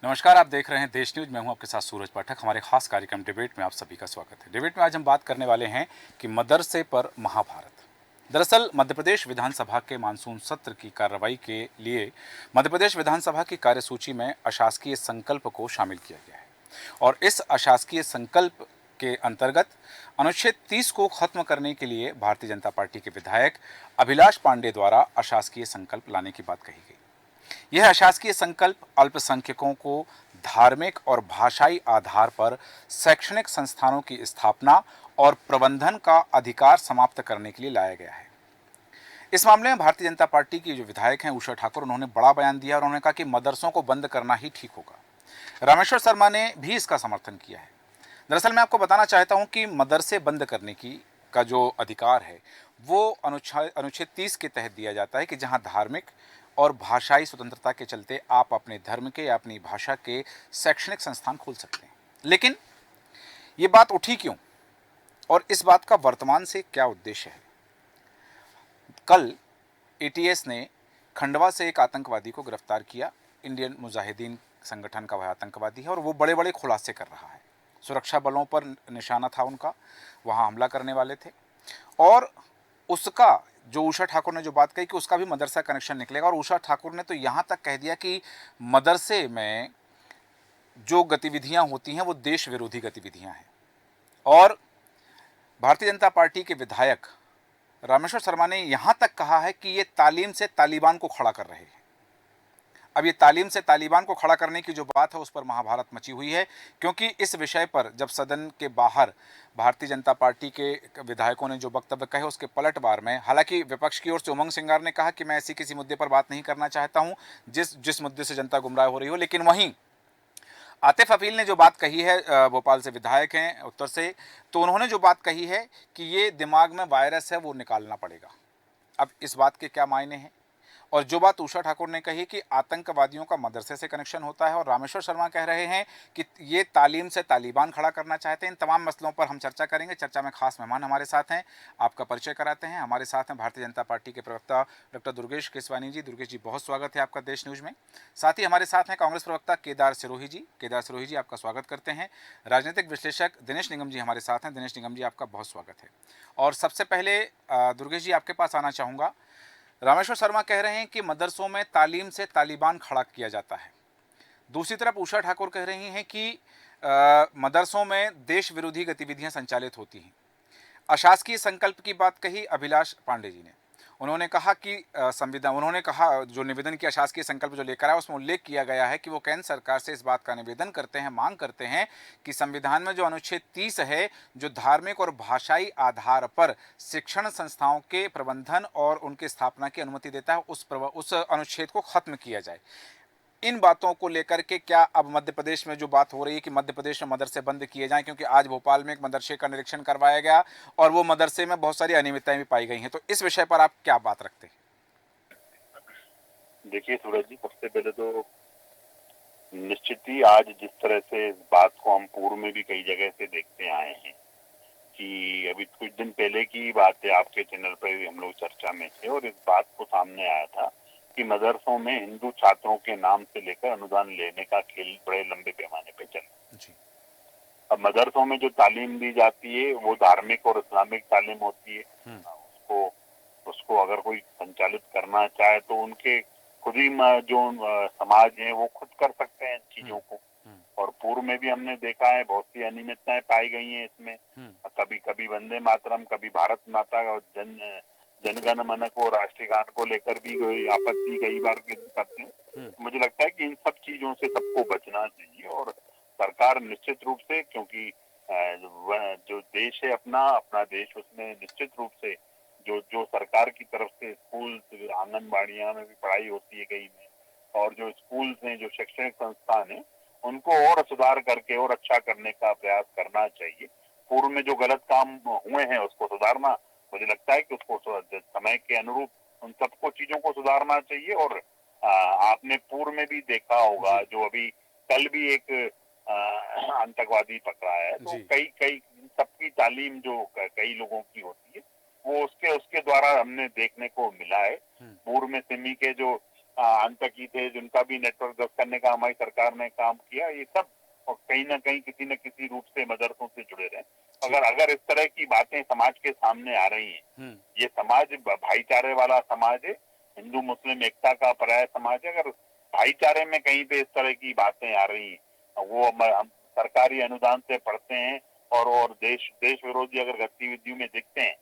नमस्कार, आप देख रहे हैं देश न्यूज। मैं हूं आपके साथ सूरज पाठक। हमारे खास कार्यक्रम डिबेट में आप सभी का स्वागत है। डिबेट में आज हम बात करने वाले हैं कि मदरसे पर महाभारत। दरअसल मध्य प्रदेश विधानसभा के मानसून सत्र की कार्रवाई के लिए मध्य प्रदेश विधानसभा की कार्यसूची में अशासकीय संकल्प को शामिल किया गया है और इस अशासकीय संकल्प के अंतर्गत अनुच्छेद 30 को खत्म करने के लिए भारतीय जनता पार्टी के विधायक अभिलाष पांडे द्वारा अशासकीय संकल्प लाने की बात कही गई। यह अशासकीय संकल्प अल्पसंख्यकों को धार्मिक और भाषाई आधार पर शैक्षणिक संस्थानों की स्थापना और प्रबंधन का अधिकार समाप्त करने के लिए लाया गया है। इस मामले में भारतीय जनता पार्टी की जो विधायक हैं उषा ठाकुर, उन्होंने बड़ा बयान दिया और उन्होंने कहा कि मदरसों को बंद करना ही ठीक होगा। रामेश्वर शर्मा ने भी इसका समर्थन किया है। दरअसल मैं आपको बताना चाहता हूं कि मदरसे बंद करने की का जो अधिकार है वो अनुच्छेद 30 के तहत दिया जाता है कि जहां धार्मिक और भाषाई स्वतंत्रता के चलते आप अपने धर्म के या अपनी भाषा के शैक्षणिक संस्थान खोल सकते हैं। लेकिन ये बात उठी क्यों और इस बात का वर्तमान से क्या उद्देश्य है? कल एटीएस ने खंडवा से एक आतंकवादी को गिरफ्तार किया। इंडियन मुजाहिदीन संगठन का वह आतंकवादी है और वो बड़े बड़े खुलासे कर रहा है। सुरक्षा बलों पर निशाना था उनका, वहां हमला करने वाले थे और उसका जो उषा ठाकुर ने जो बात कही कि उसका भी मदरसा कनेक्शन निकलेगा। और उषा ठाकुर ने तो यहां तक कह दिया कि मदरसे में जो गतिविधियां होती हैं वो देश विरोधी गतिविधियां हैं। और भारतीय जनता पार्टी के विधायक रामेश्वर शर्मा ने यहां तक कहा है कि ये तालीम से तालिबान को खड़ा कर रहे हैं। अब ये तालीम से तालिबान को खड़ा करने की जो बात है उस पर महाभारत मची हुई है, क्योंकि इस विषय पर जब सदन के बाहर भारतीय जनता पार्टी के विधायकों ने जो वक्तव्य कहे उसके पलटवार में, हालांकि विपक्ष की ओर से उमंग सिंगार ने कहा कि मैं ऐसी किसी मुद्दे पर बात नहीं करना चाहता हूं जिस मुद्दे से जनता गुमराह हो रही हो, लेकिन वहीं आतिफ अफील ने जो बात कही है, भोपाल से विधायक हैं उत्तर से, तो उन्होंने जो बात कही है कि ये दिमाग में वायरस है वो निकालना पड़ेगा। अब इस बात के क्या मायने हैं? और जो बात उषा ठाकुर ने कही कि आतंकवादियों का मदरसे से कनेक्शन होता है और रामेश्वर शर्मा कह रहे हैं कि ये तालीम से तालिबान खड़ा करना चाहते हैं, इन तमाम मसलों पर हम चर्चा करेंगे। चर्चा में खास मेहमान हमारे साथ हैं, आपका परिचय कराते हैं। हमारे साथ हैं भारतीय जनता पार्टी के प्रवक्ता डॉक्टर दुर्गेश केसवानी जी। दुर्गेश जी, बहुत स्वागत है आपका देश न्यूज में। साथ ही हमारे साथ हैं कांग्रेस प्रवक्ता केदार सिरोही जी। केदार सिरोही जी, आपका स्वागत करते हैं। राजनीतिक विश्लेषक दिनेश निगम जी हमारे साथ हैं। दिनेश निगम जी, आपका बहुत स्वागत है। और सबसे पहले दुर्गेश जी आपके पास आना चाहूँगा। रामेश्वर शर्मा कह रहे हैं कि मदरसों में तालीम से तालिबान खड़ा किया जाता है। दूसरी तरफ उषा ठाकुर कह रही हैं कि मदरसों में देश विरोधी गतिविधियां संचालित होती हैं। अशासकीय संकल्प की बात कही अभिलाष पांडे जी ने। उन्होंने कहा कि उन्होंने कहा जो निवेदन की अशासकीय संकल्प जो लेकर आया उसमें उल्लेख किया गया है कि वो केंद्र सरकार से इस बात का निवेदन करते हैं, मांग करते हैं कि संविधान में जो अनुच्छेद 30 है, जो धार्मिक और भाषाई आधार पर शिक्षण संस्थाओं के प्रबंधन और उनकी स्थापना की अनुमति देता है, उस अनुच्छेद को खत्म किया जाए। इन बातों को लेकर के क्या अब मध्य प्रदेश में जो बात हो रही है कि मध्य प्रदेश में मदरसे बंद किए जाएं, क्योंकि आज भोपाल में एक मदरसे का निरीक्षण करवाया गया और वो मदरसे में बहुत सारी अनियमितताएं भी पाई गई हैं, तो इस विषय पर आप क्या बात रखते हैं? देखिए सूरज जी, सबसे पहले तो निश्चित ही आज जिस तरह से इस बात को हम पूर्व में भी कई जगह से देखते आए हैं कि अभी कुछ दिन पहले की बात है, आपके चैनल पर भी हम लोग चर्चा में थे और इस बात को सामने आया था कि मदरसों में हिंदू छात्रों के नाम से लेकर अनुदान लेने का खेल बड़े लंबे पैमाने पे चल रहा जी। है। अब मदरसों में जो तालीम दी जाती है वो धार्मिक और इस्लामिक तालीम होती है। उसको उसको अगर कोई संचालित करना चाहे तो उनके खुद ही जो समाज है वो खुद कर सकते हैं इन चीजों को। और पूर्व में भी हमने देखा है बहुत सी अनियमितताएं पाई गई हैं इसमें। कभी कभी वंदे मातरम, कभी भारत माता और जनगण मन को, राष्ट्रीय गान को लेकर भी कोई आपत्ति कई बार करते हैं। मुझे लगता है कि इन सब चीजों से सबको बचना चाहिए और सरकार निश्चित रूप से, क्योंकि जो देश है अपना अपना देश, उसमें निश्चित रूप से जो जो सरकार की तरफ से स्कूल आंगनबाड़ियां में भी पढ़ाई होती है कई में, और जो स्कूल्स हैं, जो शैक्षणिक संस्थान है, उनको और सुधार करके और अच्छा करने का प्रयास करना चाहिए। पूर्व में जो गलत काम हुए हैं उसको सुधारना, मुझे लगता है कि उसको समय के अनुरूप उन सबको चीजों को सुधारना चाहिए। और आपने पूर्व में भी देखा होगा, जो अभी कल भी एक आतंकवादी पकड़ा है, तो कई कई सबकी तालीम जो कई लोगों की होती है वो उसके उसके द्वारा हमने देखने को मिला है। पूर्व में सिमी के जो आतंकी थे, जिनका भी नेटवर्क ध्वस्त करने का हमारी सरकार ने काम किया, ये सब और कहीं ना कहीं किसी न किसी रूप से मदरसों से जुड़े रहे। अगर इस तरह की बातें समाज के सामने आ रही हैं, ये समाज भाईचारे वाला समाज है, हिंदू मुस्लिम एकता का पर्याय समाज है। अगर भाईचारे में कहीं पे इस तरह की बातें आ रही हैं, वो हम सरकारी अनुदान से पढ़ते हैं और देश विरोधी अगर गतिविधियों में दिखते हैं,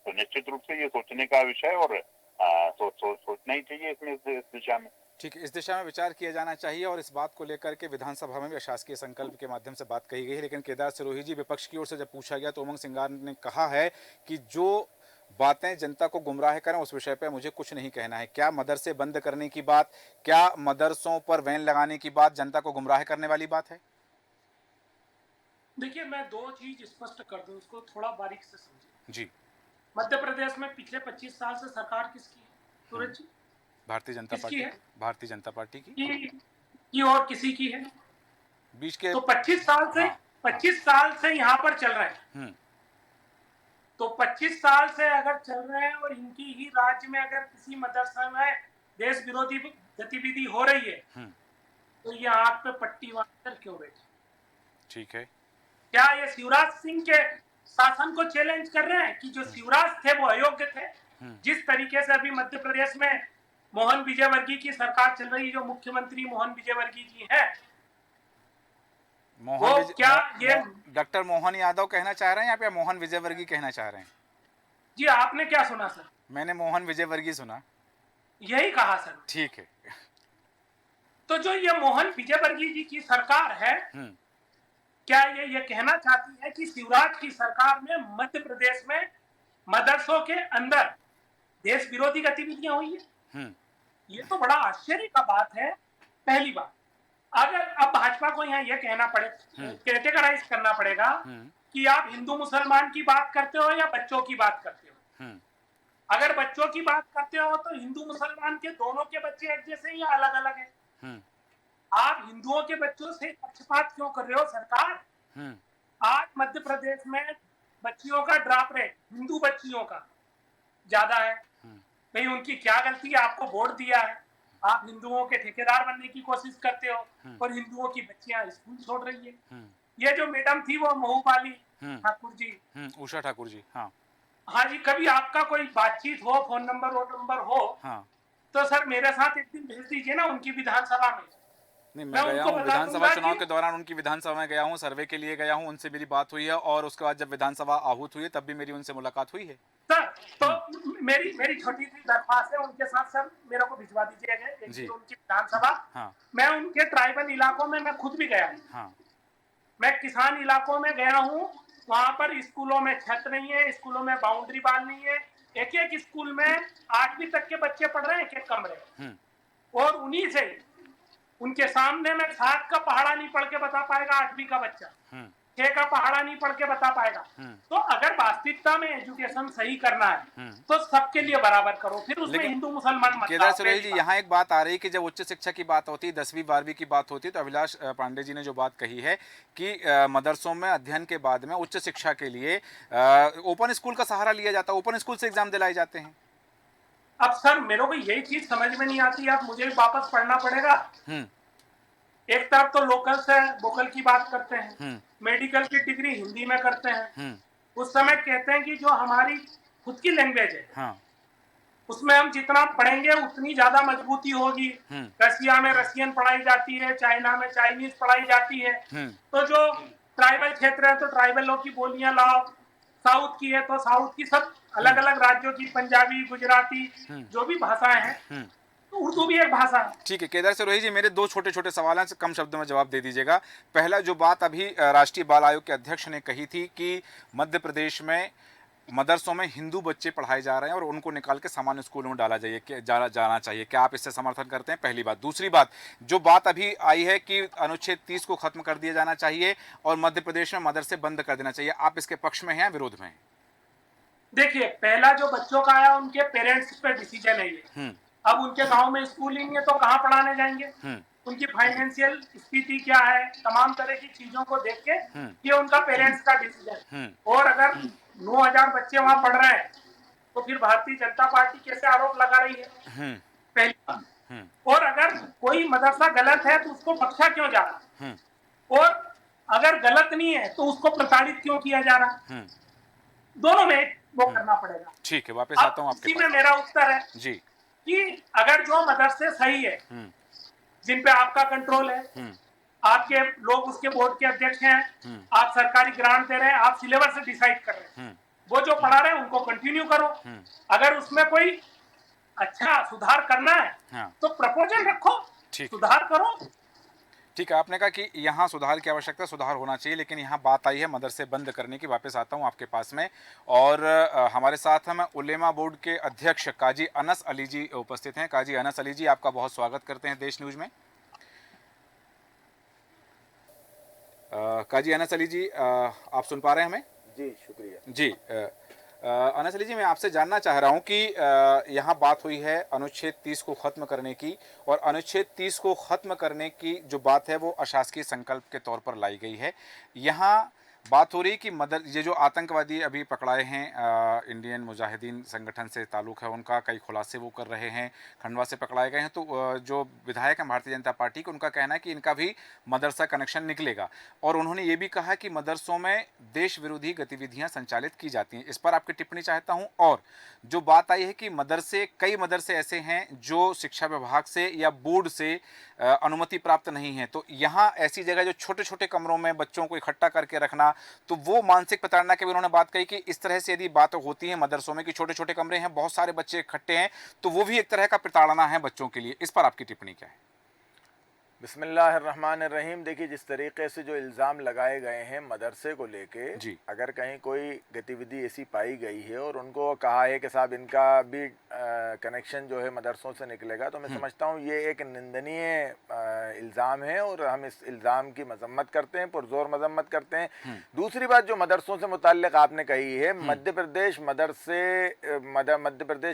तो निश्चित रूप से ये सोचने का विषय और सोचना ही चाहिए इसमें, इस दिशा में। ठीक है, इस दिशा में विचार किया जाना चाहिए और इस बात को लेकर के विधानसभा में भी अशासकीय संकल्प के माध्यम से बात कही गई है। लेकिन केदार सिरोही जी, विपक्ष की ओर से जब पूछा गया तो उमंग सिंगार ने कहा है कि जो बातें जनता को गुमराह करें उस विषय पे मुझे कुछ नहीं कहना है। क्या मदरसे बंद करने की बात, क्या मदरसों पर वैन लगाने की बात जनता को गुमराह करने वाली बात है? देखिए, मैं दो चीज स्पष्ट कर दूं, उसको थोड़ा बारीक से समझिए। जी। मध्य प्रदेश में पिछले 25 साल से सरकार किसकी है सूरज जी? भारतीय जनता किसकी पार्टी है? भारतीय जनता पार्टी की कि और किसी की है? बीच के तो 25 साल से हाँ, 25 साल से यहाँ पर चल रहे हैं। तो 25 साल से अगर चल रहे हैं और इनकी ही राज्य में अगर किसी मदरसा में देश विरोधी गतिविधि हो रही है, तो ये आंख पे पट्टी बांधकर क्यों बैठे? ठीक है। क्या ये शिवराज सिंह के शासन को चैलेंज कर रहे हैं कि जो शिवराज थे वो अयोग्य थे? जिस तरीके से अभी मध्य प्रदेश में मोहन विजयवर्गीय की सरकार चल रही है, जो मुख्यमंत्री मोहन विजयवर्गीय जी हैं, डॉक्टर मोहन यादव कहना चाह रहे हैं या फिर मोहन विजयवर्गीय कहना चाह रहे हैं? जी, आपने क्या सुना सर? मैंने मोहन विजयवर्गीय सुना। यही कहा सर। ठीक है। तो जो ये मोहन विजयवर्गीय जी की सरकार है, क्या ये कहना चाहती है कि शिवराज की सरकार में मध्य प्रदेश में मदरसों के अंदर देश विरोधी गतिविधियां हुई है? ये तो बड़ा आश्चर्य का बात है। पहली बात, अगर अब भाजपा को यहाँ ये कहना पड़े, कैटेगराइज करना पड़ेगा कि आप हिंदू मुसलमान की बात करते हो या बच्चों की बात करते हो। अगर बच्चों की बात करते हो तो हिंदू मुसलमान के दोनों के बच्चे एक जैसे ही या अलग अलग है? आप हिंदुओं के बच्चों से पक्षपात क्यों कर रहे हो सरकार? आज मध्य प्रदेश में बच्चियों का ड्रॉप रेट हिंदू बच्चियों का ज्यादा है। नहीं, उनकी क्या गलती है? आपको वोट दिया है, आप हिंदुओं के ठेकेदार बनने की कोशिश करते हो और हिंदुओं की बच्चियां स्कूल छोड़ रही है। ये जो मैडम थी वो महूबाली ठाकुर जी, उषा ठाकुर जी, हाँ जी, कभी आपका कोई बातचीत हो, फोन नंबर हो, तो सर मेरे साथ एक दिन भेज दीजिए ना उनकी विधानसभा में। नहीं, मैं गया हूँ विधानसभा चुनाव के दौरान, उनकी विधानसभा में गया हूँ, सर्वे के लिए गया हूँ, उनसे मेरी बात हुई है और उसके बाद जब विधानसभा आहूत हुई तब भी मेरी उनसे मुलाकात हुई है सर। तो मेरी छोटी सी दरख्वास्त है उनके साथ, सर मेरे को भिजवा दीजिएगा उनकी विधानसभा। मैं उनके ट्राइबल इलाकों में मैं खुद भी गया हूँ। मैं किसान इलाकों में गया हूँ, वहां पर स्कूलों में छत नहीं है, स्कूलों में बाउंड्री वाल नहीं है। एक स्कूल में 8वीं तक के बच्चे पढ़ रहे हैं, एक कमरे, और उन्हीं से उनके सामने में 7 का पहाड़ा नहीं पढ़ के बता पाएगा 8वीं का बच्चा, 6 का पहाड़ा नहीं पढ़ के बता पाएगा। तो अगर वास्तविकता में एजुकेशन सही करना है तो सबके लिए बराबर करो, फिर उसमें हिंदू मुसलमान मत। केदार सिरोही जी, यहाँ एक बात आ रही है कि जब उच्च शिक्षा की बात होती है, 10वीं 12वीं की बात होती है, तो अभिलाष पांडे जी ने जो बात कही है कि मदरसों में अध्ययन के बाद में उच्च शिक्षा के लिए ओपन स्कूल का सहारा लिया जाता है, ओपन स्कूल से एग्जाम दिलाए जाते हैं। अब सर मेरे को यही चीज समझ में नहीं आती, अब मुझे भी वापस पढ़ना पड़ेगा। एक तरफ तो लोकल से वोकल की बात करते हैं, मेडिकल की डिग्री हिंदी में करते हैं, उस समय कहते हैं कि जो हमारी खुद की लैंग्वेज है उसमें हम जितना पढ़ेंगे उतनी ज्यादा मजबूती होगी। रसिया में रसियन पढ़ाई जाती है, चाइना में चाइनीज पढ़ाई जाती है। तो जो ट्राइबल क्षेत्र है तो ट्राइबलों की बोलियां लाओ, साउथ की है तो साउथ की, सब अलग अलग राज्यों की, पंजाबी, गुजराती, जो भी भाषाएं हैं, तो उर्दू भी एक भाषा है। ठीक है केदार सिरोही जी, मेरे 2 छोटे छोटे सवाल हैं, कम शब्दों में जवाब दे दीजिएगा। पहला, जो बात अभी राष्ट्रीय बाल आयोग के अध्यक्ष ने कही थी कि मध्य प्रदेश में मदरसों में हिंदू बच्चे पढ़ाए जा रहे हैं और उनको निकाल के सामान्य स्कूलों में जाना चाहिए, क्या आप इससे समर्थन करते हैं? पहली बात। दूसरी बात, जो बात अभी आई है कि अनुच्छेद 30 को खत्म कर दिया जाना चाहिए और मध्य प्रदेश में मदरसे बंद कर देना चाहिए, आप इसके पक्ष में हैं या विरोध में? देखिए, पहला जो बच्चों का आया उनके पेरेंट्स पे डिसीजन है ये। अब उनके गांव में स्कूल ही नहीं है तो कहाँ पढ़ाने जाएंगे? उनकी फाइनेंशियल स्थिति क्या है, तमाम तरह की चीजों को देख के ये उनका पेरेंट्स का डिसीजन। और अगर 9000 बच्चे वहां पढ़ रहे हैं तो फिर भारतीय जनता पार्टी कैसे आरोप लगा रही है? पहली बात। और अगर कोई मदरसा गलत है तो उसको बख्शा क्यों जा रहा, और अगर गलत नहीं है तो उसको प्रताड़ित क्यों किया जा रहा। दोनों में वो करना पड़ेगा। ठीक है, वापस आता हूँ आपके इसी में पास। मेरा उत्तर है जी कि अगर जो मदरसे सही है, जिन पे आपका कंट्रोल है, आपके लोग उसके बोर्ड के अध्यक्ष हैं, आप सरकारी ग्रांट दे रहे हैं, आप सिलेबस से डिसाइड कर रहे हैं, वो जो पढ़ा रहे हैं उनको कंटिन्यू करो। अगर उसमें कोई अच्छा सुधार करना है हाँ। तो प्रपोजल रखो, सुधार करो। ठीक है, आपने कहा कि यहाँ सुधार की आवश्यकता, सुधार होना चाहिए, लेकिन यहाँ बात आई है मदरसे बंद करने की। वापस आता हूँ आपके पास में, और हमारे साथ हम उलेमा बोर्ड के अध्यक्ष काजी अनस अली जी उपस्थित हैं। काजी अनस अली जी, आपका बहुत स्वागत करते हैं देश न्यूज़ में। काजी अनस अली जी, आप सुन पा रहे हैं हमें? जी, शुक्रिया जी। अनस अली जी, मैं आपसे जानना चाह रहा हूं कि यहाँ बात हुई है अनुच्छेद 30 को ख़त्म करने की, और अनुच्छेद 30 को ख़त्म करने की जो बात है वो अशासकीय संकल्प के तौर पर लाई गई है। यहाँ बात हो रही कि ये जो आतंकवादी अभी पकड़ाए हैं, इंडियन मुजाहिदीन संगठन से ताल्लुक़ है उनका, कई खुलासे वो कर रहे हैं, खंडवा से पकड़ाए गए हैं। तो जो विधायक हैं भारतीय जनता पार्टी के, उनका कहना है कि इनका भी मदरसा कनेक्शन निकलेगा, और उन्होंने ये भी कहा कि मदरसों में देश विरोधी गतिविधियाँ संचालित की जाती हैं। इस पर आपकी टिप्पणी चाहता हूँ। और जो बात आई है कि कई मदरसे ऐसे हैं जो शिक्षा विभाग से या बोर्ड से अनुमति प्राप्त नहीं है, तो यहाँ ऐसी जगह जो छोटे छोटे कमरों में बच्चों को इकट्ठा करके रखना, तो वो मानसिक प्रताड़ना की भी उन्होंने बात कही कि इस तरह से यदि बात होती है मदरसों में कि छोटे छोटे कमरे हैं, बहुत सारे बच्चे इकट्ठे हैं, तो वो भी एक तरह का प्रताड़ना है बच्चों के लिए। इस पर आपकी टिप्पणी क्या है? बिस्मिल्लाहिर्रहमानिर्रहीम। देखिए, जिस तरीके से जो इल्ज़ाम लगाए गए हैं मदरसे को लेके, अगर कहीं कोई गतिविधि ऐसी पाई गई है और उनको कहा है कि साहब इनका भी कनेक्शन जो है मदरसों से निकलेगा, तो मैं समझता हूँ ये एक निंदनीय इल्ज़ाम है और हम इस इल्ज़ाम की मजम्मत करते हैं, पुरजोर मजम्मत करते हैं। दूसरी बात जो मदरसों से मुताल्लिक़ आपने कही है, मध्य प्रदेश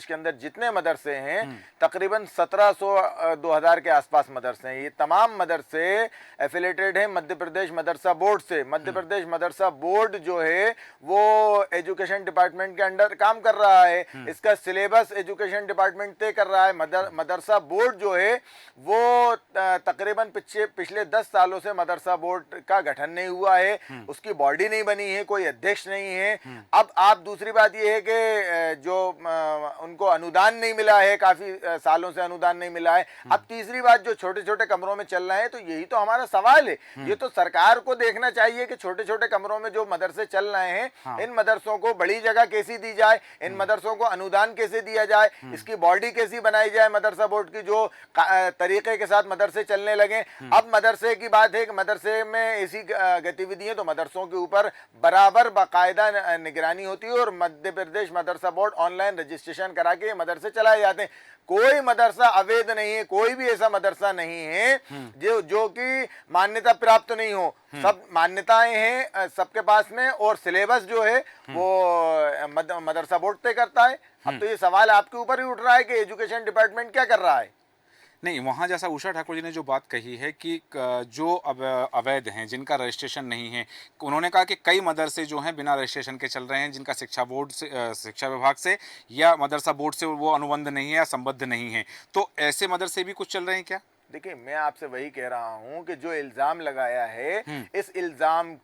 के अंदर जितने मदरसे हैं तकरीबन 1700-2000 के आसपास मदरसे हैं। ये तमाम मदरसे एफिलेटेड हैं मध्य प्रदेश मदरसा बोर्ड से। मध्य प्रदेश मदरसा बोर्ड जो है वो एजुकेशन डिपार्टमेंट के अंडर काम कर रहा है, इसका सिलेबस एजुकेशन डिपार्टमेंट तय कर रहा है। मदरसा बोर्ड जो है वो तकरीबन पिछले 10 सालों से मदरसा बोर्ड का गठन नहीं हुआ है, उसकी बॉडी नहीं बनी है, कोई अध्यक्ष नहीं है। अब आप दूसरी बात ये है कि जो उनको अनुदान नहीं मिला है, काफी सालों से अनुदान नहीं मिला है। अब तीसरी बात, जो छोटे छोटे कमरों में चल रहे हैं, तो यही तो हमारा सवाल है। ये तो सरकार को देखना चाहिए कि छोटे छोटे कमरों में जो मदरसे चल रहे हैं, इन मदरसों को बड़ी जगह कैसी दी जाए, इन मदरसों को अनुदान कैसे दिया जाए, इसकी बॉडी कैसी बनाई जाए मदरसा बोर्ड की, जो तरीके के साथ मदरसे चलने लगे। अब मदरसे की बात है कि मदरसे में ऐसी गतिविधियां, तो मदरसों के ऊपर बराबर बाकायदा निगरानी होती है, और मध्य प्रदेश मदरसा बोर्ड ऑनलाइन रजिस्ट्रेशन करा के मदरसे चलाए जाते हैं। कोई मदरसा अवैध नहीं है, कोई भी ऐसा मदरसा नहीं है जो कि मान्यता प्राप्त नहीं हो। सब मान्यताएं हैं सबके पास में, और सिलेबस जो है वो मदरसा बोर्ड तय करता है। अब तो ये सवाल आपके ऊपर ही उठ रहा है कि एजुकेशन डिपार्टमेंट क्या कर रहा है। नहीं, वहाँ जैसा उषा ठाकुर जी ने जो बात कही है कि जो अवैध हैं, जिनका रजिस्ट्रेशन नहीं है, उन्होंने कहा कि कई मदरसे जो हैं बिना रजिस्ट्रेशन के चल रहे हैं, जिनका शिक्षा बोर्ड से, शिक्षा विभाग से या मदरसा बोर्ड से वो अनुबंध नहीं है या संबद्ध नहीं है। तो ऐसे मदरसे भी कुछ चल रहे हैं क्या? देखिए, मैं आपसे वही कह रहा हूं कि जो इल्जाम लगाया है, इस इल्जाम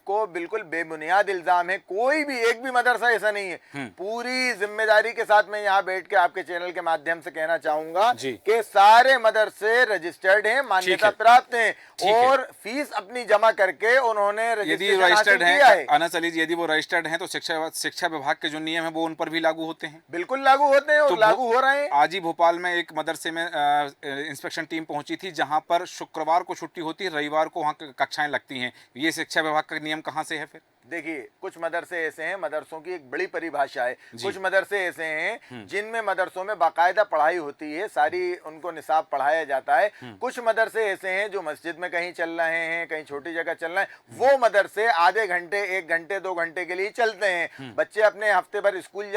को बिल्कुल बेबुनियाद इल्जाम है। कोई भी एक भी मदरसा ऐसा नहीं है। पूरी जिम्मेदारी के साथ मैं यहाँ बैठ के आपके चैनल के माध्यम से कहना चाहूंगा कि सारे मदरसे रजिस्टर्ड हैं, मान्यता प्राप्त हैं, और फीस अपनी जमा करके उन्होंने रजिस्टर्ड है। अनस अली जी, यदि वो रजिस्टर्ड हैं तो शिक्षा विभाग के जो नियम है वो उन पर भी लागू होते हैं। बिल्कुल लागू होते हैं, और लागू हो रहे हैं। आज ही भोपाल में एक मदरसे में इंस्पेक्शन टीम पहुंची थी, जहां पर शुक्रवार को छुट्टी होती है, रविवार को वहां कक्षाएं लगती हैं। ये शिक्षा विभाग का नियम कहां से है फिर? देखिए, कुछ मदरसे ऐसे हैं, मदरसों की एक बड़ी परिभाषा है। कुछ मदरसे ऐसे हैं जिनमें मदरसों में बाकायदा पढ़ाई होती है, सारी उनको निसाब पढ़ाया जाता है। कुछ मदरसे ऐसे हैं जो मस्जिद में कहीं चल रहे हैं, कहीं छोटी जगह चल रहे हैं। वो मदरसे आधे घंटे, 1 घंटे, 2 घंटे के लिए चलते हैं। बच्चे अपने हफ्ते भर स्कूल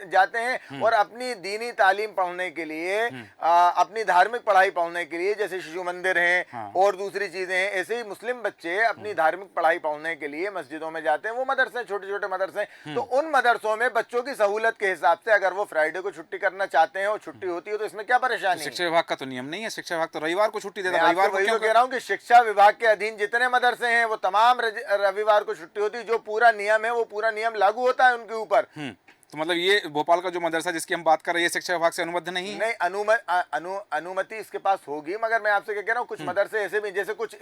जाते हैं और अपनी दीनी तालीम पढ़ने के लिए, अपनी धार्मिक पढ़ाई पढ़ने के लिए, जैसे शिशु मंदिर हैं और दूसरी चीजें हैं, ऐसे ही मुस्लिम बच्चे अपनी धार्मिक पढ़ाई पढ़ने के लिए मस्जिदों में जाते हैं, वो मदरसे छोटे छोटे मदरसे, तो उन मदरसों में बच्चों की सहूलत के हिसाब से अगर वो फ्राइडे को छुट्टी करना चाहते हैं और छुट्टी होती है तो इसमें क्या परेशानी है? शिक्षा विभाग का तो नियम नहीं है, शिक्षा विभाग तो रविवार को छुट्टी देता है। मैं रविवार आपको को वही क्यों तो कह रहा हूँ कि शिक्षा विभाग के अधीन जितने मदरसे हैं वो तमाम रविवार को छुट्टी होती है। जो पूरा नियम है वो पूरा नियम लागू होता है उनके ऊपर। तो मतलब ये भोपाल का जो मदरसा जिसकी हम बात कर रहे हैं शिक्षा विभाग से अनुबद्ध नहीं है? नहीं, अनुमति इसके पास होगी, मगर मैं आपसे क्या कह रहा हूँ, कुछ मदरसे ऐसे भी, जैसे कुछ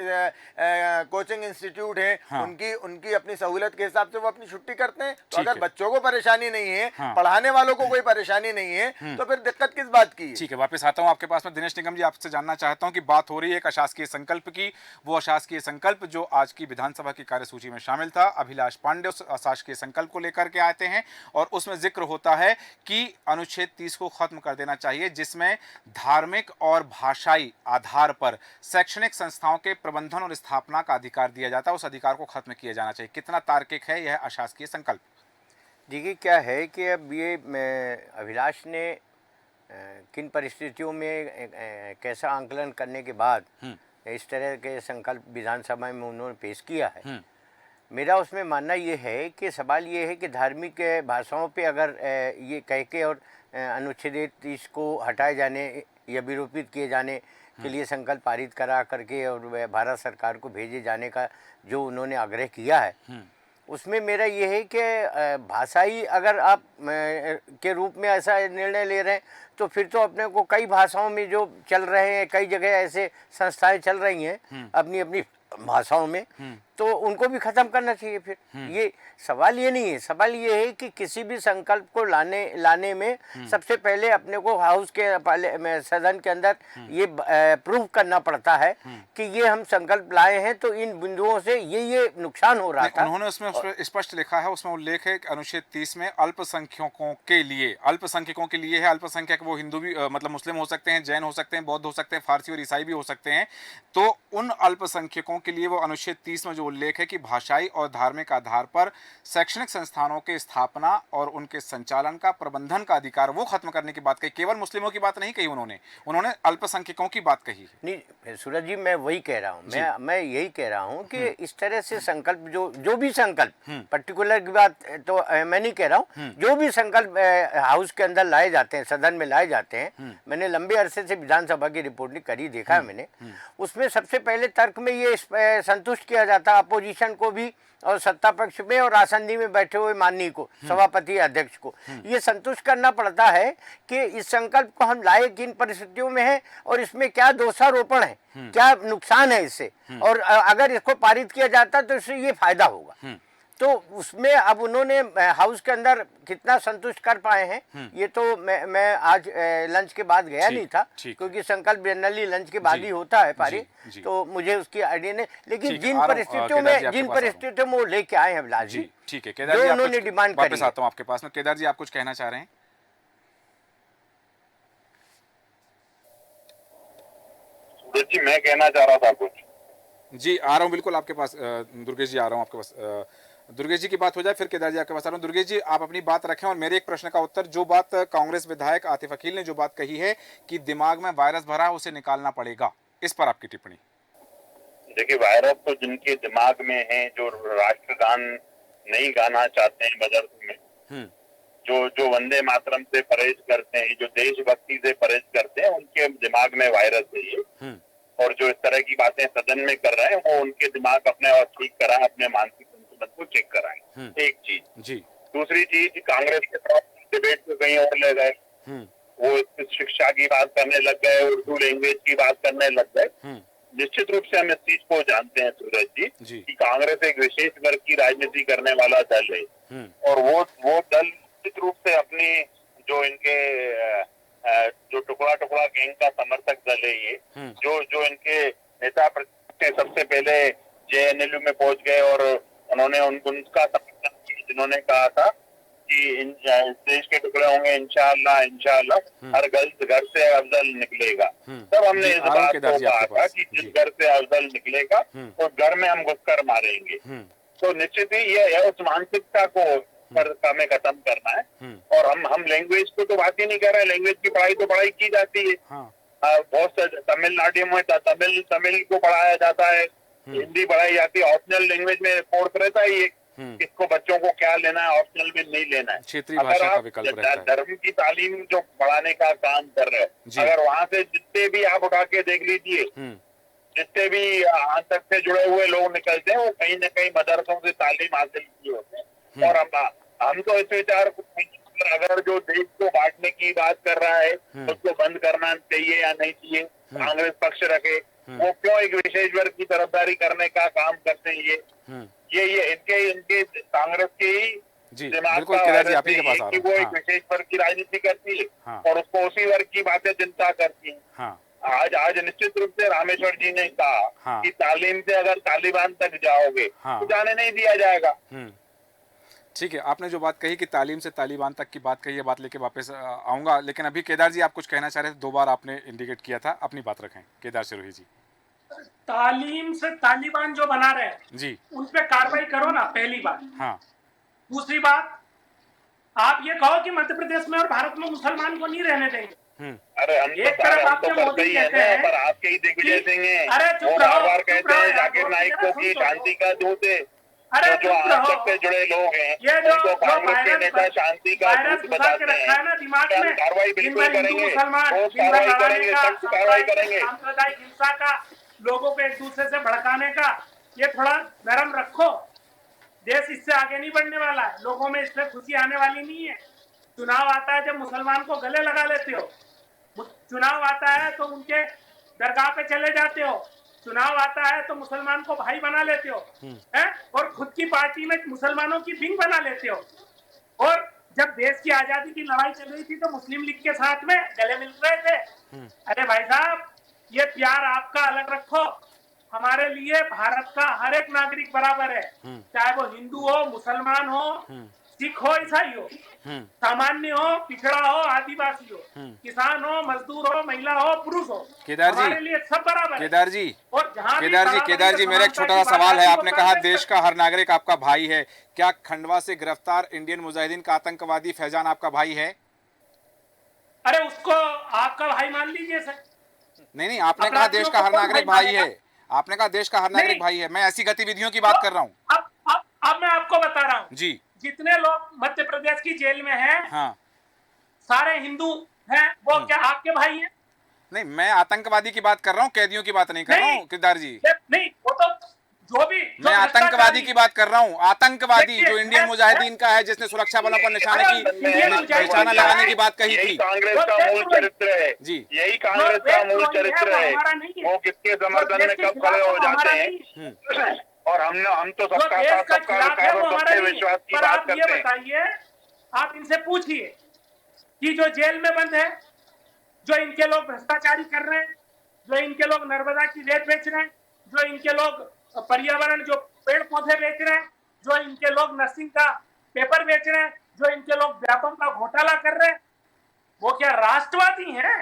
कोचिंग इंस्टीट्यूट हैं, हाँ। उनकी अपनी सहूलत के हिसाब से वो अपनी छुट्टी करते हैं। तो ठीक अगर है। बच्चों को परेशानी नहीं है, हाँ। पढ़ाने वालों को कोई परेशानी नहीं है, तो फिर दिक्कत किस बात की है? ठीक है, वापस आता हूँ आपके पास में। दिनेश निगम जी, आपसे जानना चाहता हूँ कि बात हो रही है एक अशासकीय संकल्प की। वो अशासकीय संकल्प जो आज की विधानसभा की कार्यसूची में शामिल था, अभिलाष पांडे उस अशासकीय संकल्प को लेकर के आते हैं और उसमें जिक्र होता है कि अनुच्छेद 30 को खत्म कर देना चाहिए, जिसमें धार्मिक और भाषाई आधार पर शैक्षणिक संस्थाओं के प्रबंधन और स्थापना का अधिकार दिया जाता है, उस अधिकार को खत्म किया जाना चाहिए। कितना तार्किक है यह अशासकीय संकल्प? देखिए क्या है कि अब ये अभिलाष ने किन परिस्थितियों में कैसा आंकलन करने के बाद इस तरह के संकल्प विधानसभा में उन्होंने पेश किया है। मेरा उसमें मानना ये है कि सवाल ये है कि धार्मिक भाषाओं पे अगर ये कह के और अनुच्छेद 30 को हटाए जाने या विरूपित किए जाने के लिए संकल्प पारित करा करके और भारत सरकार को भेजे जाने का जो उन्होंने आग्रह किया है, उसमें मेरा ये है कि भाषाई अगर आप के रूप में ऐसा निर्णय ले रहे हैं तो फिर तो अपने को कई भाषाओं में जो चल रहे हैं, कई जगह ऐसे संस्थाएं चल रही हैं अपनी अपनी भाषाओं में, तो उनको भी खत्म करना चाहिए। फिर ये सवाल ये नहीं है, सवाल ये है कि किसी भी संकल्प को लाने में सबसे पहले अपने को हाउस के पहले सदन के अंदर ये प्रूव करना पड़ता है कि ये हम संकल्प लाए हैं तो इन बिंदुओं से ये नुकसान हो रहा था। उन्होंने उसमें स्पष्ट लिखा है, उसमें उल्लेख है कि अनुच्छेद 30 में अल्पसंख्यकों के लिए है। अल्पसंख्यक वो हिंदू भी मतलब मुस्लिम हो सकते हैं, जैन हो सकते हैं, बौद्ध हो सकते हैं, फारसी और ईसाई भी हो सकते हैं। तो उन अल्पसंख्यकों के लिए वो अनुच्छेद 30 में जो उल्लेख है कि भाषाई और धार्मिक आधार पर शैक्षणिक संस्थानों के स्थापना और उनके संचालन का प्रबंधन का अधिकार, वो खत्म करने की बात कही। केवल मुस्लिमों की बात नहीं कही उन्होंने अल्पसंख्यकों की बात कही है। नहीं सूरज जी, मैं वही कह रहा हूँ, मैं यही कह रहा हूँ कि इस तरह से संकल्प जो भी संकल्प पर्टिकुलर की बात तो मैं नहीं कह रहा हूँ, जो भी संकल्प हाउस के अंदर लाए जाते हैं, सदन में लाए जाते हैं, मैंने लंबे अरसे से विधानसभा की रिपोर्टिंग करी, देखा है मैंने, उसमें सबसे पहले तर्क में ये संतुष्ट किया जाता है अपोजिशन को भी और सत्ता पक्ष में और आसंदी में बैठे हुए माननीय को, सभापति अध्यक्ष को ये संतुष्ट करना पड़ता है कि इस संकल्प को हम लाए किन परिस्थितियों में है और इसमें क्या दोषारोपण है, क्या नुकसान है इससे, और अगर इसको पारित किया जाता तो इससे ये फायदा होगा। तो उसमें अब उन्होंने हाउस के अंदर कितना संतुष्ट कर पाए हैं ये तो मैं आज लंच के बाद गया नहीं था, क्योंकि संकल्प जनरली लंच के बाद ही होता है पारित, तो मुझे उसकी आइडिया नहीं, लेकिन जिन परिस्थितियों में वो लेके आए हैं अभिलाष जी, ठीक है केदार जी, उन्होंने डिमांड करी। वापस आता हूं आपके पास में। केदार जी, आप कुछ कहना चाह रहे हैं? सूरज जी, मैं कहना चाह रहा था कुछ। जी आ रहा हूँ, बिल्कुल आपके पास। दुर्गेश जी आ रहा हूँ आपके पास। दुर्गेश जी की बात हो जाए, फिर केदार जी आपके पास आ रहा हूँ। दुर्गेश जी, आप अपनी बात रखें और मेरे एक प्रश्न का उत्तर। जो बात कांग्रेस विधायक आतिफ अकील ने जो बात कही है कि दिमाग में वायरस भरा है उसे निकालना पड़ेगा, इस पर आपकी टिप्पणी? देखिए, वायरस तो जिनके दिमाग में है, जो राष्ट्रगान नहीं गाना चाहते हैं मदरसे में, जो वंदे मातरम से परहेज करते हैं, जो देशभक्ति से परहेज करते हैं, उनके दिमाग में वायरस है ये। और जो इस तरह की बातें सदन में कर रहे हैं वो उनके दिमाग अपने और ठीक कराएं, अपने मानसिक संतुलन को चेक कराएं। एक चीज जी। दूसरी चीज, कांग्रेस के तरफ डिबेट को कहीं और ले गए, वो शिक्षा की बात करने लग गए, उर्दू लैंग्वेज की बात करने लग गए। निश्चित रूप से हम इस चीज को जानते हैं सूरज जी कि कांग्रेस एक विशेष वर्ग की राजनीति करने वाला दल है, और वो दल निश्चित रूप से अपनी जो इनके जो टुकड़ा गैंग का समर्थक दल है ये, जो इनके नेता सबसे पहले जेएनयू में पहुंच गए और उन्होंने उनका समर्थन किया, जिन्होंने कहा था कि देश के टुकड़े होंगे इंशाअल्लाह हर घर से अफजल निकलेगा। तब हमने इस बात को कहा था कि जिस घर से अफजल निकलेगा उस घर में हम घुसकर मारेंगे। तो निश्चित ही ये उस मानसिकता को हमें खत्म करना है। और हम लैंग्वेज को तो बात ही नहीं कर रहे हैं, लैंग्वेज की पढ़ाई की जाती है। बहुत से तमिलनाडु में तमिल को पढ़ाया जाता है, हिंदी पढ़ाई जाती है, ऑप्शनल लैंग्वेज में कोर्स रहता है ये, इसको बच्चों को क्या लेना है, ऑप्शनल में नहीं लेना है। क्षेत्रीय अगर भाषा का आप विकल्प रहता है। धर्म की तालीम जो पढ़ाने का काम कर रहे जी। हो, अगर वहाँ से जितने भी आप उठा के देख लीजिए, जितने भी आज तक से जुड़े हुए लोग निकलते हैं वो कहीं न कहीं मदरसों से तालीम हासिल किए होते हैं। और हम तो इस विचार को, अगर जो देश को बांटने की बात कर रहा है उसको बंद करना चाहिए या नहीं चाहिए, कांग्रेस पक्ष रखे, वो क्यों एक विशेष वर्ग की तरफदारी करने का काम करते हैं। ये इनके कांग्रेस के ही जी दिमाग बिल्कुल का केदार जी, वायरस आप ही के है पास आ कि रहा वो हूँ। एक विशेष वर्ग की राजनीति करती है हाँ। और उसको उसी वर्ग की बातें चिंता करती है। हाँ आज निश्चित रूप से रामेश्वर जी ने कहा हाँ। कि तालीम से अगर तालिबान तक जाओगे हाँ। तो जाने नहीं दिया जाएगा। ठीक है, आपने जो बात कही कि तालीम से तालिबान तक की बात कही है, बात लेके वापस आऊँगा, लेकिन अभी केदार जी आप कुछ कहना चाह रहे थे, 2 बार आपने इंडिकेट किया था, अपनी बात रखें केदार सिरोही जी। तालीम से तालिबान जो बना रहे हैं जी उन पे कार्रवाई करो ना, पहली बात। हाँ। दूसरी बात, आप ये कहो कि मध्य प्रदेश में और भारत में मुसलमान को नहीं रहने देंगे। अरे हम एक तरफ आपके तो मोदी करते ही है कहते ना, हैं पर आपके ही दिग्विजय कि- सिंह हैं, अरे वो चुप बार रहो, बार चुप कहते रहो हैं यार, जाकिर दो नाइक मिनट को कि सुन लो। शांति का दूत है। अरे जो चुप आज रहो। तक से जुड़े लोग हैं ये जो उनको कांग्रेस के वायरस नेता शांति का वायरस दूत घुसा के बताते रखा है ना हैं। दिमाग हम में, कार्रवाई दिन बिल्कुल भर हिंदू करेंगे, मुसलमान, ठोस दिन भर कार्रवाई लड़ाने करेंगे, का, सख्त कार्रवाई करेंगे। सांप्रदायिक हिंसा का, लोगों को एक दूसरे से भड़काने का, ये थोड़ा नरम रखो। देश इससे आगे नहीं बढ़ने वाला है, लोगों में इससे खुशी आने वाली नहीं है। चुनाव आता है जब मुसलमान को गले लगा लेते हो, चुनाव आता है तो उनके दरगाह पे चले जाते हो, चुनाव आता है तो मुसलमान को भाई बना लेते हो हैं, और खुद की पार्टी में मुसलमानों की विंग बना लेते हो। और जब देश की आजादी की लड़ाई चल रही थी तो मुस्लिम लीग के साथ में गले मिल रहे थे। अरे भाई साहब, ये प्यार आपका अलग रखो, हमारे लिए भारत का हर एक नागरिक बराबर है, चाहे वो हिंदू हो, मुसलमान हो, सिख हो, ईसाई हो, सामान्य हो, पिछड़ा हो, आदिवासी हो, किसान हो, मजदूर हो, महिला हो, पुरुष हो, केदार जी, हमारे लिए सब बराबर है। केदार जी, और जहां भी केदार जी, मेरा एक छोटा सा सवाल है। आपने कहा देश का हर नागरिक आपका भाई है, क्या खंडवा से गिरफ्तार इंडियन मुजाहिदीन का आतंकवादी फैजान आपका भाई है? अरे उसको आपका भाई मान लीजिए सर। नहीं, आपने कहा देश का हर नागरिक भाई है, आपने कहा देश का हर नागरिक भाई है, मैं ऐसी गतिविधियों की बात कर रहा हूँ। अब मैं आपको बता रहा हूँ जी, जितने लोग मध्य प्रदेश की जेल में हैं, हाँ, सारे हिंदू हैं, वो क्या आपके भाई हैं? नहीं, मैं आतंकवादी की बात कर रहा हूँ, कैदियों की बात नहीं कर रहा हूँ केदार जी। नहीं, वो तो जो भी मैं आतंकवादी की बात कर रहा हूँ, आतंकवादी जो इंडियन देखिए, मुजाहिदीन का है, जिसने सुरक्षा बलों पर निशाना निशाना लगाने की बात कही यही थी। कांग्रेस का मूल चरित्र है जी, यही कांग्रेस का मूल चरित्र है। वो किसके समर्थन में कब खड़े हो जाते हैं, और हम तो सबका साथ, सबका विकास और सबके विश्वास की बात आप ये करते हैं। बताइए, आप इनसे पूछिए कि जो जेल में बंद है, जो इनके लोग भ्रष्टाचारी कर रहे हैं, जो इनके लोग नर्मदा की रेत बेच रहे हैं, जो इनके लोग पर्यावरण जो पेड़ पौधे बेच रहे हैं, जो इनके लोग नर्सिंग का पेपर बेच रहे हैं, जो इनके लोग व्यापम का घोटाला कर रहे हैं, वो क्या राष्ट्रवादी हैं?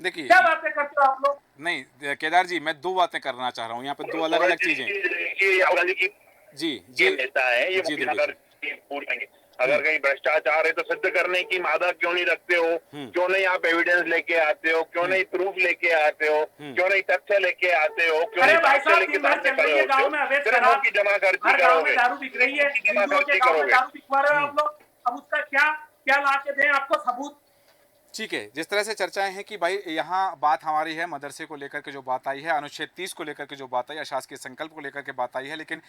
देखिए, क्या बातें करते हो आप लोग? नहीं केदार जी, मैं 2 बातें करना चाह रहा हूँ यहाँ पे, 2 अलग अलग चीजें। राहुल गांधी की जी जी नेता है ये, जी, अगर कहीं भ्रष्टाचार है तो सिद्ध करने की मादा क्यों नहीं रखते हो? क्यों नहीं आप एविडेंस लेके आते हो? क्यों नहीं प्रूफ लेके आते हो? क्यों नहीं तथ्य लेके आते हो? क्यों अरे नहीं भाई तथ्य साहब, लेके दिन भर सामने चल खड़े रही है होते गाँव हो? में अवैध सिर्फ शराब, उनकी जमा हर खर्ची गाँव में करोगे, दारू बिक रही है, हिंदुओं के गाँव में करोगे। दारू बिकवा रहे हो आप लोग। अब उसका क्या क्या ला के दें आपको सबूत? ठीक है, जिस तरह से चर्चाएं हैं कि भाई यहाँ बात हमारी है मदरसे को लेकर के जो बात आई है, अनुच्छेद 30 को लेकर के जो बात आई, अशासकीय संकल्प को लेकर के बात आई है, लेकिन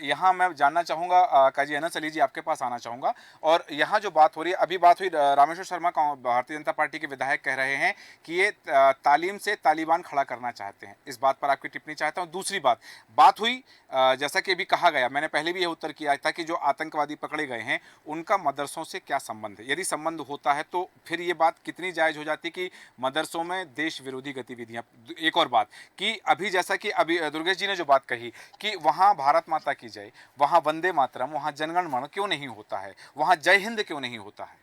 यहाँ मैं जानना चाहूँगा, काजी अनस अली जी आपके पास आना चाहूँगा। और यहाँ जो बात हो रही है, अभी बात हुई रामेश्वर शर्मा, भारतीय जनता पार्टी के विधायक कह रहे हैं कि ये तालीम से तालिबान खड़ा करना चाहते हैं। इस बात पर आपकी टिप्पणी चाहता हूँ। दूसरी बात हुई, जैसा कि अभी कहा गया, मैंने पहले भी यह उत्तर किया था कि जो आतंकवादी पकड़े गए हैं उनका मदरसों से क्या संबंध है। यदि संबंध होता है तो फिर ये बात कितनी जायज़ हो जाती है कि मदरसों में देश विरोधी गतिविधियां। एक और बात कि अभी जैसा कि अभी दुर्गेश जी ने जो बात कही कि वहाँ भारत माता की जय, वहाँ वंदे मातरम, वहाँ जनगण मन क्यों नहीं होता है, वहाँ जय हिंद क्यों नहीं होता है?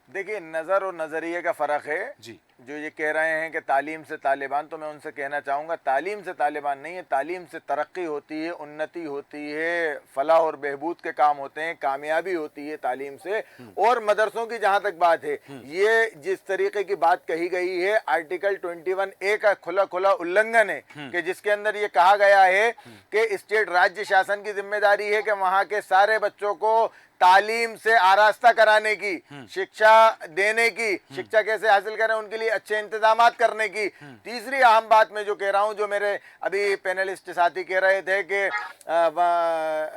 देखिए, नज़र और नज़रिए का फ़र्क है जी। जो ये कह रहे हैं कि तालीम से तालिबान, तो मैं उनसे कहना चाहूँगा तालीम से तालिबान नहीं है, तालीम से तरक्की होती है, उन्नति होती है, फलाह और बहबूद के काम होते हैं, कामयाबी होती है तालीम से। और मदरसों की जहाँ तक बात है, ये जिस तरीके की बात कही गई है आर्टिकल 21A का खुला खुला उल्लंघन है कि जिसके अंदर ये कहा गया है कि स्टेट राज्य शासन की जिम्मेदारी है कि वहाँ के सारे बच्चों को तालीम से आरास्ता कराने की, शिक्षा देने की, शिक्षा कैसे हासिल करें उनके लिए अच्छे इंतजामात करने की। तीसरी अहम बात मैं जो कह रहा हूं, जो मेरे अभी पैनलिस्ट साथी कह रहे थे कि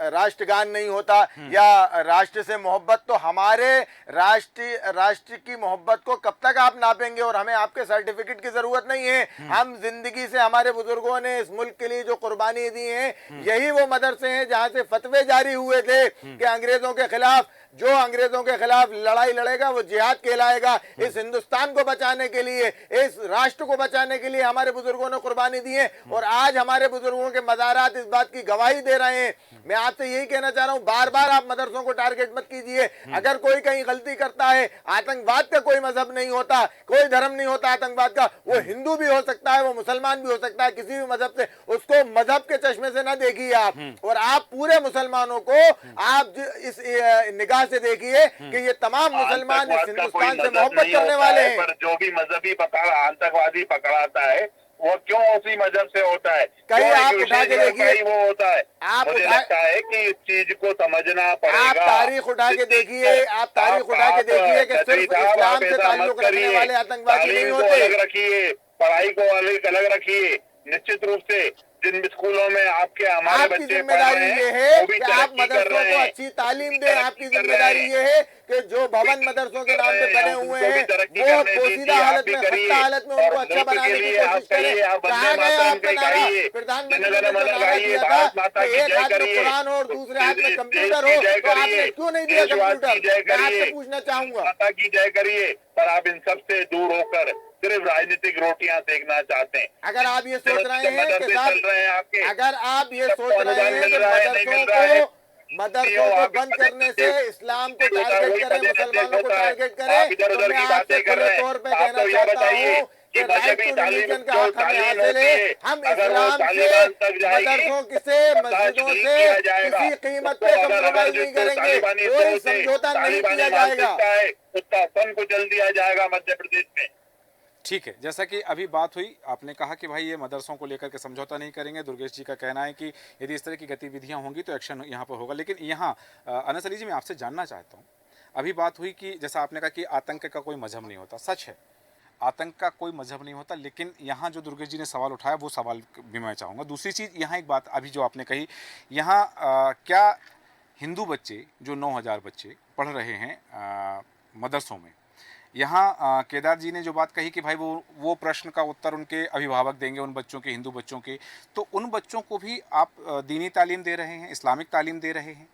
राष्ट्रगान नहीं होता या राष्ट्र से मोहब्बत, तो हमारे राष्ट्र की मोहब्बत को कब तक आप नापेंगे? और हमें आपके सर्टिफिकेट की जरूरत नहीं है। हम जिंदगी से हमारे बुजुर्गों ने इस मुल्क के लिए जो कुर्बानी दी है, यही वो मदरसे हैं जहां से फतवे जारी हुए थे कि अंग्रेजों के खिलाफ, जो अंग्रेजों के खिलाफ लड़ाई लड़ेगा वो जिहाद कहलाएगा। इस हिंदुस्तान को बचाने के लिए, इस राष्ट्र को बचाने के लिए हमारे बुजुर्गों ने कुर्बानी दी है और आज हमारे बुजुर्गों के मज़ारात इस बात की गवाही दे रहे हैं। मैं आपसे यही कहना चाह रहा हूं, बार बार आप मदरसों को टारगेट मत कीजिए। अगर कोई कहीं गलती करता है, आतंकवाद का कोई मजहब नहीं होता, कोई धर्म नहीं होता आतंकवाद का। वो हिंदू भी हो सकता है, वो मुसलमान भी हो सकता है, किसी भी मजहब से, उसको मजहब के चश्मे से ना देखिए आप। और आप पूरे मुसलमानों को आप इस निगाह से देखिए कि ये तमाम मुसलमान इस हिंदुस्तान से मोहब्बत करने वाले हैं। पर जो भी मजहबी आतंकवादी पकड़ाता है वो क्यों उसी मजहब से होता है? कहीं आप उठा के देखिए, वो होता है। आप मुझे लगता है कि इस चीज को समझना पड़ेगा। आप तारीख उठा के देखिए, आप तारीख उठा के देखिए कि सिर्फ इस्लाम से ताल्लुक रखने वाले आतंकवादी नहीं होते। अलग रखिए, पढ़ाई को अलग रखिए। निश्चित रूप से जिन स्कूलों में आपके हमारे आपकी बच्चे जिम्मेदारी ये है कि आप मदरसों को अच्छी तालीम दें। आपकी जिम्मेदारी ये है कि जो भवन मदरसों के नाम पे बने हुए हैं वो पोशीदा हालत में, खस्ता हालत में उनको अच्छा बनाने की कोशिश करें। कहा गया आपका नारा प्रधानमंत्री ने जो नारा दिया था कि एक हाथ में कुरान हो और दूसरे हाथ में कंप्यूटर हो, तो आपने क्यों नहीं दिया कंप्यूटर? मैं आपसे पूछना चाहूंगा। माता की जय करिए, पर आप इन सब से दूर होकर सिर्फ राजनीतिक रोटियां सेकना चाहते हैं। अगर आप ये सोच रहे हैं कि आपके, अगर आप ये सोच रहे हैं कि मदरसों को बंद करने से इस्लाम को टारगेट करें, मुसलमानों को टारगेट करें, तो मैं आपसे खुले तौर पे कहना चाहता हूँ कि राइट टू रिलीजन का हक हमें हासिल है। हम इस्लाम से, मदरसों से, मस्जिदों से किसी कीमत पे कम्प्रोमाइज नहीं करेंगे, कोई समझौता नहीं किया जाएगा। उत्तराखंड को जल दिया जाएगा मध्य प्रदेश में। ठीक है, जैसा कि अभी बात हुई, आपने कहा कि भाई ये मदरसों को लेकर के समझौता नहीं करेंगे। दुर्गेश जी का कहना है कि यदि इस तरह की गतिविधियां होंगी तो एक्शन यहाँ पर होगा। लेकिन यहाँ अनस अली जी, मैं आपसे जानना चाहता हूँ, अभी बात हुई कि जैसा आपने कहा कि आतंक का कोई मजहब नहीं होता, सच है, आतंक का कोई मजहब नहीं होता। लेकिन यहाँ जो दुर्गेश जी ने सवाल उठाया वो सवाल भी मैं चाहूँगा। दूसरी चीज़, यहाँ एक बात अभी जो आपने कही, यहाँ क्या हिंदू बच्चे जो 9000 बच्चे पढ़ रहे हैं मदरसों में, यहाँ केदार जी ने जो बात कही कि भाई वो प्रश्न का उत्तर उनके अभिभावक देंगे, उन बच्चों के, हिंदू बच्चों के, तो उन बच्चों को भी आप दीनी तालीम दे रहे हैं, इस्लामिक तालीम दे रहे हैं,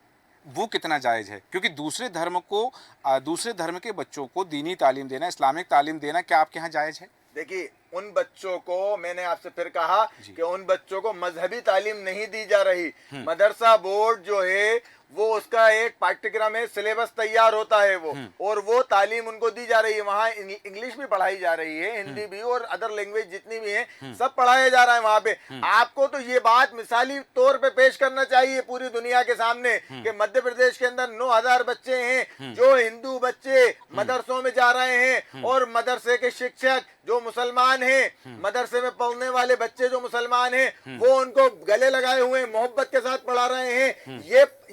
वो कितना जायज़ है? क्योंकि दूसरे धर्म के बच्चों को दीनी तालीम देना, इस्लामिक तालीम देना, क्या आपके यहाँ जायज़ है? देखिए, उन बच्चों को, मैंने आपसे फिर कहा कि उन बच्चों को मजहबी तालीम नहीं दी जा रही। मदरसा बोर्ड जो है वो उसका एक पाठ्यक्रम है, सिलेबस तैयार होता है वो, और वो तालीम उनको दी जा रही है। वहाँ इंग्लिश भी पढ़ाई जा रही है, हिंदी भी, और अदर लैंग्वेज जितनी भी है सब पढ़ाया जा रहा है वहाँ पे। आपको तो ये बात मिसाली तौर पे पेश करना चाहिए पूरी दुनिया के सामने कि मध्य प्रदेश के अंदर 9000 बच्चे हैं जो हिंदू बच्चे मदरसों में जा रहे हैं, और मदरसे के शिक्षक जो मुसलमान हैं, मदरसे में पढ़ने वाले बच्चे जो मुसलमान हैं, वो उनको गले लगाए हुए मोहब्बत के साथ पढ़ा रहे हैं।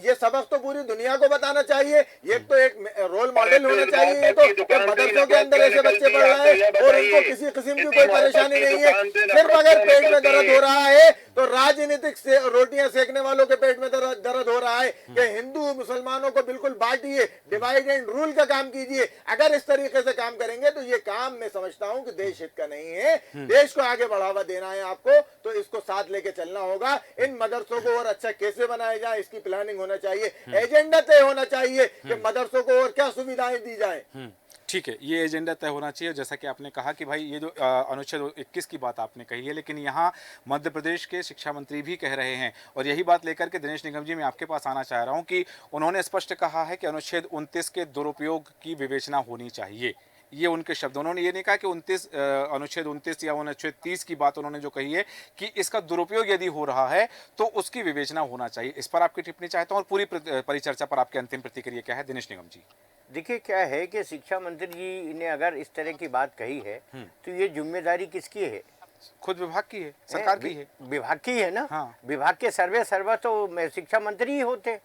ये सबक तो पूरी दुनिया को बताना चाहिए। ये तो एक रोल मॉडल होना चाहिए। तो मदरसों के अंदर ऐसे बच्चे पढ़ रहे हैं और उनको किसी किस्म की कोई परेशानी नहीं है। सिर्फ अगर पेट में दर्द हो रहा है तो राजनीतिक से रोटियां सेकने वालों के पेट में दर्द हो रहा है कि हिंदू मुसलमानों को बिल्कुल बांटिए, डिवाइड एंड रूल का काम कीजिए। अगर इस तरीके से काम करेंगे तो ये काम मैं समझता हूं कि देश हित का नहीं है। देश को आगे बढ़ावा देना है आपको, तो इसको साथ लेके चलना होगा। इन मदरसों को और अच्छा कैसे बनाया जाए इसकी प्लानिंग होना चाहिए, एजेंडा तय होना चाहिए कि मदरसों को और क्या सुविधाएं दी जाए। ठीक है, ये एजेंडा तय होना चाहिए। जैसा कि आपने कहा कि भाई ये जो अनुच्छेद 21 की बात आपने कही है, लेकिन यहाँ मध्य प्रदेश के शिक्षा मंत्री भी कह रहे हैं, और यही बात लेकर के दिनेश निगम जी मैं आपके पास आना चाह रहा हूँ कि उन्होंने स्पष्ट कहा है कि अनुच्छेद 29 के दुरुपयोग की विवेचना होनी चाहिए। ये उनके शब्द, उन्होंने ये नहीं कहा कि अनुच्छेद 29 या अनुच्छेद 30 की बात उन्होंने जो कही है कि इसका दुरुपयोग यदि हो रहा है तो उसकी विवेचना होना चाहिए। इस पर आपकी टिप्पणी चाहता हूँ, और पूरी परिचर्चा पर आपकी अंतिम प्रतिक्रिया क्या है दिनेश निगम जी? देखिए, क्या है कि शिक्षा मंत्री जी ने अगर इस तरह की बात कही है तो ये जिम्मेदारी किसकी है? खुद विभाग की है, सरकार की है। विभाग की है ना। हाँ। विभाग के सर्वा तो शिक्षा मंत्री ही होते।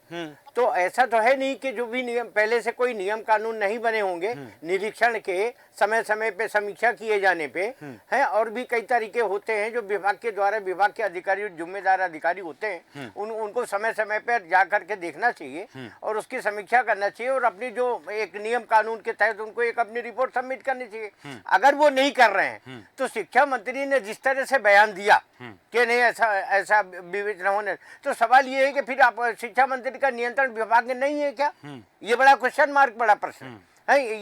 तो ऐसा तो है नहीं कि जो भी नियम पहले से कोई नियम कानून नहीं बने होंगे, निरीक्षण के समय समय पे समीक्षा किए जाने पे हैं, और भी कई तरीके होते हैं जो विभाग के द्वारा, विभाग के अधिकारी, जिम्मेदार अधिकारी होते हैं, उनको समय समय पे जा करके देखना चाहिए और उसकी समीक्षा करना चाहिए, और अपनी जो एक नियम कानून के तहत उनको एक अपनी रिपोर्ट सबमिट करनी चाहिए। अगर वो नहीं कर रहे हैं तो शिक्षा मंत्री ने जिस तरह से बयान दिया कि नहीं ऐसा विवेचना होने, तो सवाल ये है कि फिर आप शिक्षा मंत्री का नियंत्रण विभाग में नहीं है क्या? ये बड़ा क्वेश्चन मार्क, बड़ा प्रश्न है।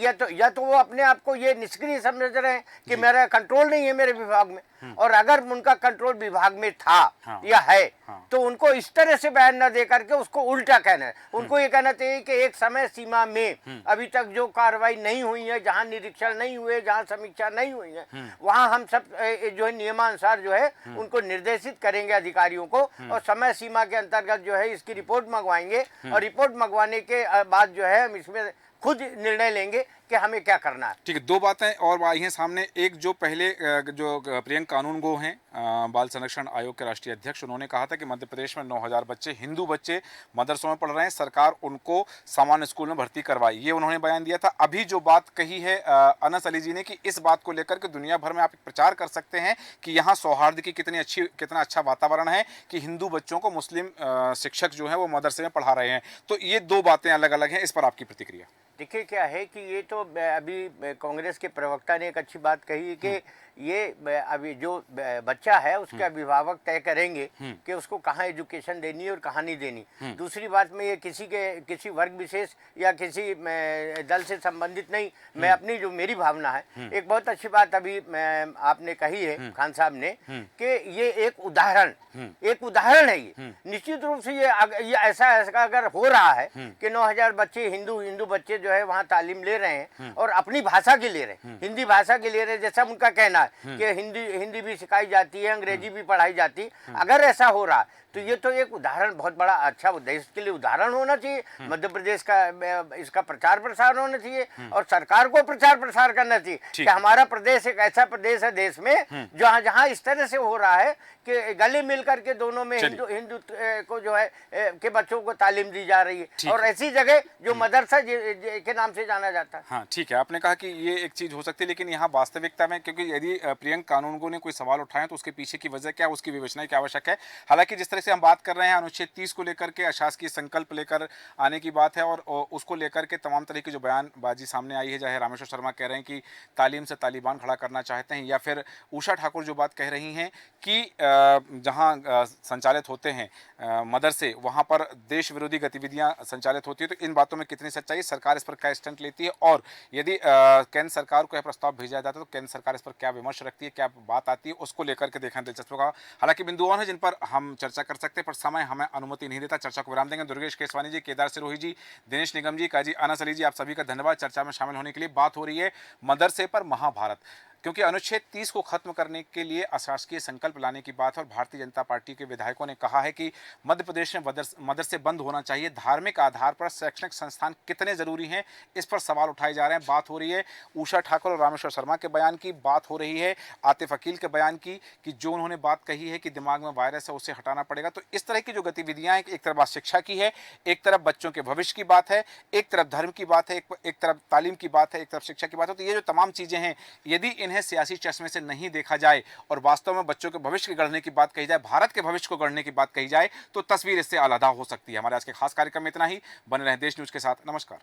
या तो वो अपने आप को ये निष्क्रिय समझ रहे हैं कि मेरा कंट्रोल नहीं है मेरे विभाग में, और अगर उनका कंट्रोल विभाग में था या है तो उनको इस तरह से बयान न दे करके उसको उल्टा कहना है। उनको ये कहना चाहिए कि एक समय सीमा में अभी तक जो कार्रवाई नहीं हुई है, जहां निरीक्षण नहीं हुए, जहां समीक्षा नहीं हुई है, वहां हम सब जो है नियमानुसार जो है उनको निर्देशित करेंगे अधिकारियों को, और समय सीमा के अंतर्गत जो है इसकी रिपोर्ट मंगवाएंगे, और रिपोर्ट मंगवाने के बाद जो है हम इसमें खुद निर्णय लेंगे कि हमें क्या करना है। ठीक है, दो बातें और आई हैं सामने। एक जो पहले जो प्रियंक कानूनगो हैं, बाल संरक्षण आयोग के राष्ट्रीय अध्यक्ष, उन्होंने कहा था कि मध्य प्रदेश में 9000 बच्चे, हिंदू बच्चे मदरसों में पढ़ रहे हैं, सरकार उनको सामान्य स्कूल में भर्ती करवाई, ये उन्होंने बयान दिया था। अभी जो बात कही है अनस अली जी ने कि इस बात को लेकर के दुनिया भर में आप प्रचार कर सकते हैं कि यहाँ सौहार्द की कितना अच्छा वातावरण है कि हिंदू बच्चों को मुस्लिम शिक्षक जो है वो मदरसे में पढ़ा रहे हैं। तो ये दो बातें अलग अलग हैं, इस पर आपकी प्रतिक्रिया? देखिए, क्या है कि ये तो अभी कांग्रेस के प्रवक्ता ने एक अच्छी बात कही कि ये अभी जो बच्चा है उसके अभिभावक तय करेंगे कि उसको कहाँ एजुकेशन देनी है और कहाँ नहीं देनी। दूसरी बात में ये किसी वर्ग विशेष या किसी दल से संबंधित नहीं, मैं अपनी जो मेरी भावना है, एक बहुत अच्छी बात अभी आपने कही है खान साहब ने कि ये एक उदाहरण है। ये निश्चित रूप से ये ऐसा अगर हो रहा है कि 9000 बच्चे हिंदू बच्चे जो है वहाँ तालीम ले रहे हैं और अपनी भाषा के ले रहे हैं, हिंदी भाषा के ले रहे हैं, जैसा उनका कहना है कि हिंदी भी सिखाई जाती है, अंग्रेजी भी पढ़ाई जाती है। अगर ऐसा हो रहा तो ये तो एक उदाहरण, बहुत बड़ा अच्छा देश के लिए उदाहरण होना चाहिए। मध्य प्रदेश का इसका प्रचार प्रसार होना चाहिए, और सरकार को प्रचार प्रसार करना चाहिए कि हमारा प्रदेश एक ऐसा प्रदेश है देश में जहाँ इस तरह से हो रहा है कि गले मिल करके दोनों में हिंदू को जो है के बच्चों को तालीम दी जा रही है, और ऐसी जगह जो मदरसा के नाम से जाना जाता है। हाँ, ठीक है, आपने कहा कि ये एक चीज हो सकती है, लेकिन यहाँ वास्तविकता में, क्योंकि यदि प्रियंक कानूनगो ने कोई सवाल उठाए तो उसके पीछे की वजह क्या, उसकी विवेचना की आवश्यक है। हालांकि जिस तरह से हम बात कर रहे हैं अनुच्छेद 30 को लेकर के अशासकीय संकल्प लेकर आने की बात है, और उसको लेकर के तमाम तरह की जो बयानबाजी सामने आई है, चाहे रामेश्वर शर्मा कह रहे हैं कि तालीम से तालिबान खड़ा करना चाहते हैं, या फिर उषा ठाकुर जो बात कह रही हैं कि जहां संचालित होते हैं मदरसे, वहां पर देश विरोधी गतिविधियां संचालित होती है। तो इन बातों में कितनी सच्चाई, सरकार इस पर क्या स्टैंड लेती है, और यदि केंद्र सरकार को यह प्रस्ताव भेजा जाता है तो केंद्र सरकार इस पर क्या विमर्श रखती है, क्या बात आती है, उसको लेकर के देखना दिलचस्प होगा। हालांकि बिंदु और हैं जिन पर हम चर्चा कर सकते हैं, पर समय हमें अनुमति नहीं देता। चर्चा को विराम देंगे। दुर्गेश केसवानी जी, केदार सिरोही जी, दिनेश निगम जी, काजी अनस अली जी, आप सभी का धन्यवाद चर्चा में शामिल होने के लिए। बात हो रही है मदरसे पर महाभारत, क्योंकि अनुच्छेद 30 को खत्म करने के लिए अशासकीय संकल्प लाने की बात है, और भारतीय जनता पार्टी के विधायकों ने कहा है कि मध्य प्रदेश में मदरसे बंद होना चाहिए। धार्मिक आधार पर शैक्षणिक संस्थान कितने जरूरी हैं, इस पर सवाल उठाए जा रहे हैं। बात हो रही है उषा ठाकुर और रामेश्वर शर्मा के बयान की, बात हो रही है आतिफ अकील के बयान की कि जो उन्होंने बात कही है कि दिमाग में वायरस है उसे हटाना पड़ेगा। तो इस तरह की जो गतिविधियां हैं, एक तरफ शिक्षा की है, एक तरफ बच्चों के भविष्य की बात है, एक तरफ धर्म की बात है, एक तरफ तालीम की बात है, एक तरफ शिक्षा की बात है। तो ये जो तमाम चीजें हैं, यदि इन्हें सियासी चश्मे से नहीं देखा जाए और वास्तव में बच्चों के भविष्य के गढ़ने की बात कही जाए, भारत के भविष्य को गढ़ने की बात कही जाए, तो तस्वीर इससे अलग हो सकती है। हमारे आज के खास कार्यक्रम में इतना ही। बने रहें देश न्यूज के साथ। नमस्कार।